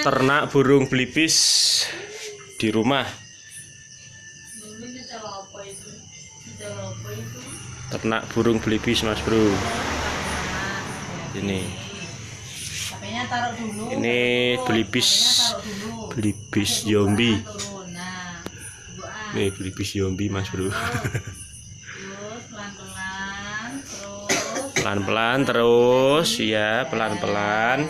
ternak burung belibis di rumah. Ternak burung belibis, Mas Bro. Ini belibis zombie. Nih belibis zombie, Mas Bro. Pelan-pelan terus ya, pelan-pelan.